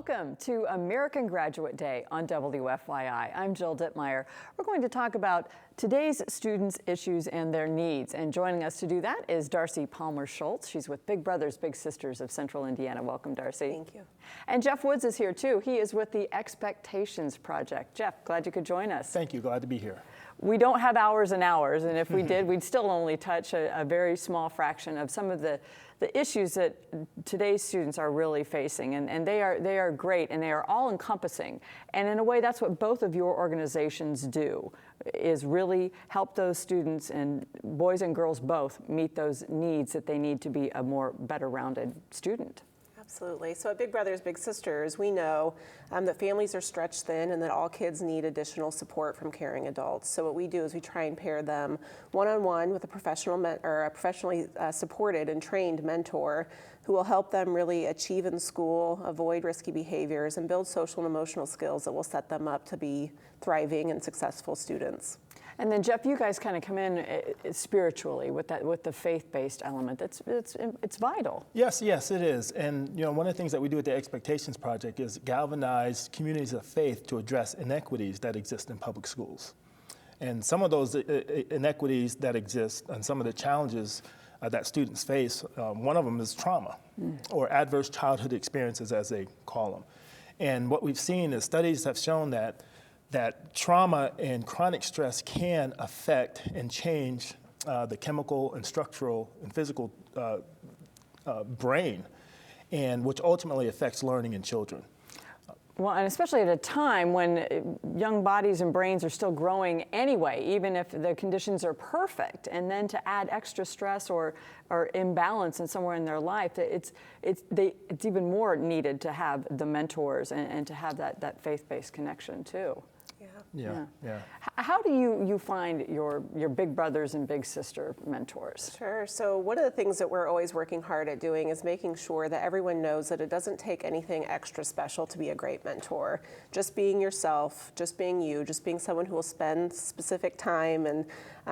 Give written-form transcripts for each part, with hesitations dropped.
Welcome to American Graduate Day on WFYI. I'm Jill Ditmire. We're going to talk about today's students' issues and their needs. And joining us to do that is Darcey Palmer-Shultz. She's with Big Brothers Big Sisters of Central Indiana. Welcome, Darcey. Thank you. And Jeff Woods is here too. He is with the Expectations Project. Jeff, glad you could join us. Thank you. Glad to be here. We don't have hours and hours, and if we did, we'd still only touch a very small fraction of some of the issues that today's students are really facing, and they are great, and they are all encompassing. And in a way, that's what both of your organizations do, is really help those students, and boys and girls both, meet those needs that they need to be a more better rounded student. Absolutely. So at Big Brothers Big Sisters, we know that families are stretched thin and that all kids need additional support from caring adults. So what we do is we try and pair them one-on-one with a professionally supported and trained mentor who will help them really achieve in school, avoid risky behaviors, and build social and emotional skills that will set them up to be thriving and successful students. And then Jeff, you guys kind of come in spiritually with the faith-based element. It's vital. Yes, it is. And one of the things that we do at the Expectations Project is galvanize communities of faith to address inequities that exist in public schools. And some of those inequities that exist and some of the challenges that students face, one of them is trauma or adverse childhood experiences, as they call them. And what we've seen is studies have shown that trauma and chronic stress can affect and change the chemical and structural and physical brain, and which ultimately affects learning in children. Well, and especially at a time when young bodies and brains are still growing anyway, even if the conditions are perfect, and then to add extra stress or imbalance in somewhere in their life, it's even more needed to have the mentors and to have that faith-based connection too. Yeah. How do you find your big brothers and big sister mentors? Sure. So one of the things that we're always working hard at doing is making sure that everyone knows that it doesn't take anything extra special to be a great mentor. Just being yourself, just being you, just being someone who will spend specific time and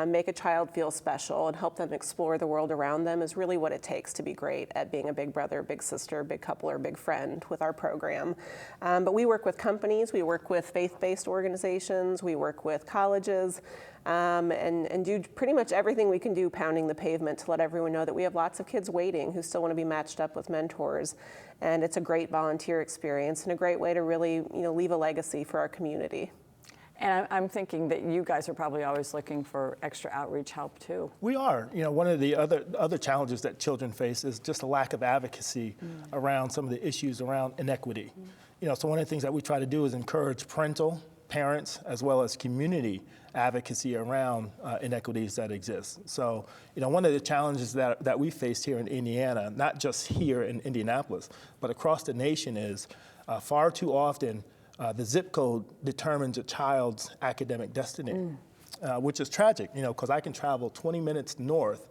make a child feel special and help them explore the world around them is really what it takes to be great at being a big brother, big sister, big couple, or big friend with our program. But we work with companies, we work with faith-based organizations, we work with colleges, and do pretty much everything we can do pounding the pavement to let everyone know that we have lots of kids waiting who still want to be matched up with mentors. And it's a great volunteer experience and a great way to really leave a legacy for our community. And I'm thinking that you guys are probably always looking for extra outreach help too. We are. One of the other challenges that children face is just a lack of advocacy around some of the issues around inequity. So one of the things that we try to do is encourage parents, as well as community advocacy around inequities that exist. So, one of the challenges that we face here in Indiana, not just here in Indianapolis, but across the nation is far too often the zip code determines a child's academic destiny, which is tragic, because I can travel 20 minutes north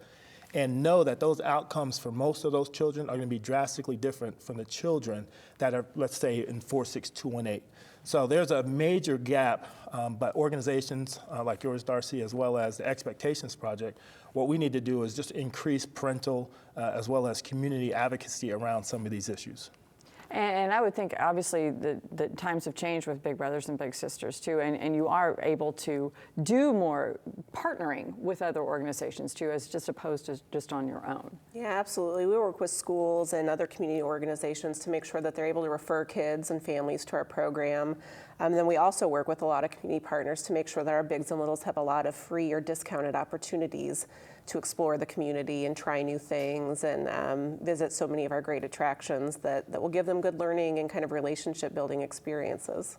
and know that those outcomes for most of those children are going to be drastically different from the children that are, let's say, in 46218. So there's a major gap, but organizations like yours, Darcey, as well as the Expectations Project, what we need to do is just increase parental as well as community advocacy around some of these issues. And I would think, obviously, the times have changed with Big Brothers and Big Sisters, too, and you are able to do more partnering with other organizations, too, as just opposed to just on your own. Yeah, absolutely. We work with schools and other community organizations to make sure that they're able to refer kids and families to our program. And then we also work with a lot of community partners to make sure that our bigs and littles have a lot of free or discounted opportunities to explore the community and try new things and visit so many of our great attractions that will give them good learning and kind of relationship building experiences.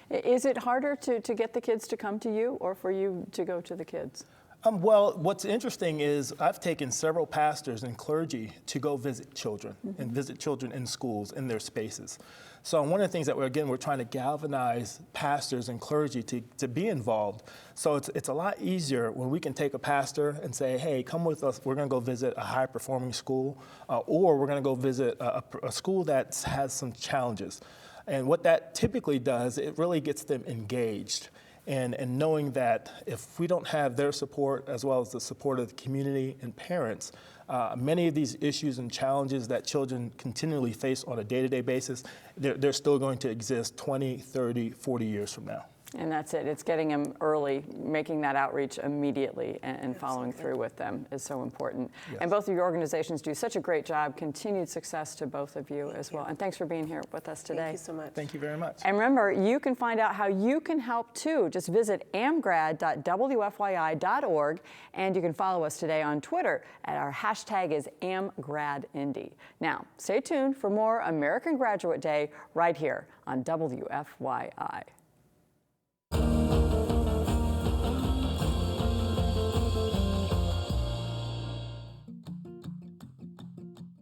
Is it harder to get the kids to come to you or for you to go to the kids? Well, what's interesting is I've taken several pastors and clergy to go visit children and visit children in schools, in their spaces. So one of the things that we're trying to galvanize pastors and clergy to be involved. So it's a lot easier when we can take a pastor and say, hey, come with us, we're going to go visit a high-performing school, or we're going to go visit a school that has some challenges. And what that typically does, it really gets them engaged. And knowing that if we don't have their support as well as the support of the community and parents, many of these issues and challenges that children continually face on a day-to-day basis, they're still going to exist 20, 30, 40 years from now. And that's it. It's getting them early, making that outreach immediately and following through with them is so important. Yes. And both of your organizations do such a great job. Continued success to both of you as well. And thanks for being here with us today. Thank you so much. Thank you very much. And remember, you can find out how you can help too. Just visit amgrad.wfyi.org, and you can follow us today on Twitter. Our hashtag is AmGradIndy. Now, stay tuned for more American Graduate Day right here on WFYI.